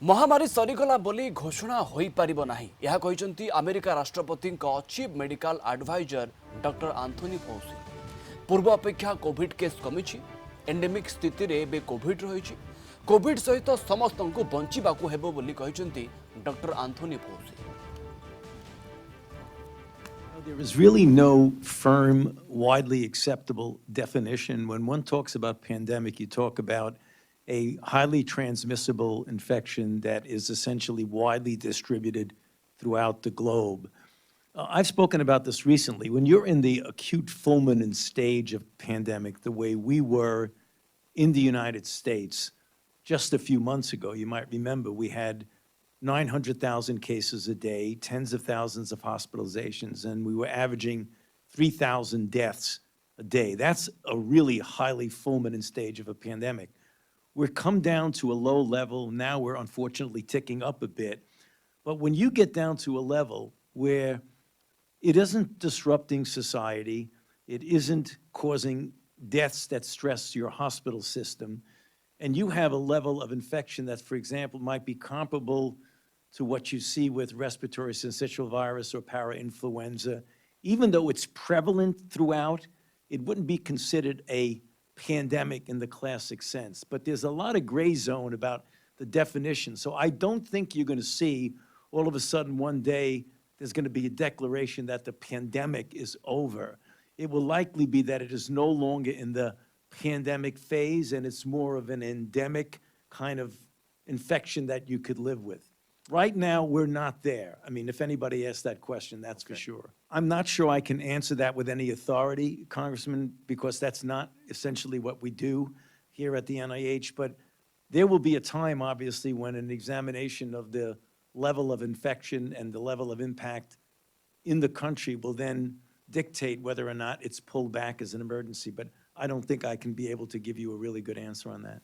महामारी सरीगला बोली घोषणा होई परिबो नाही यह कहिसंती अमेरिका राष्ट्रपति chief medical adviser doctor Anthony Fauci. पूर्व अपेक्षा कोविड केस कमिछि, एंडेमिक स्थिति रे बे कोविड रहिछि, कोविड सहित समस्त को बंचिबाकू हेबो बोली कहिसंती doctor Anthony Fauci. There is really no firm, widely acceptable definition. When one talks about pandemic, you talk about a highly transmissible infection that is essentially widely distributed throughout the globe. I've spoken about this recently. When you're in the acute fulminant stage of pandemic, the way we were in the United States just a few months ago, you might remember we had 900,000 cases a day, tens of thousands of hospitalizations, and we were averaging 3,000 deaths a day. That's a really highly fulminant stage of a pandemic. We're come down to a low level. Now we're unfortunately ticking up a bit. But when you get down to a level where it isn't disrupting society, it isn't causing deaths that stress your hospital system, and you have a level of infection that, for example, might be comparable to what you see with respiratory syncytial virus or parainfluenza, even though it's prevalent throughout, it wouldn't be considered a pandemic in the classic sense. But there's a lot of gray zone about the definition. So I don't think you're going to see all of a sudden one day there's going to be a declaration that the pandemic is over. It will likely be that it is no longer in the pandemic phase and it's more of an endemic kind of infection that you could live with. Right now, we're not there. I mean, if anybody asks that question, that's for sure. I'm not sure I can answer that with any authority, Congressman, because that's not essentially what we do here at the NIH. But there will be a time, obviously, when an examination of the level of infection and the level of impact in the country will then dictate whether or not it's pulled back as an emergency. But I don't think I can be able to give you a really good answer on that.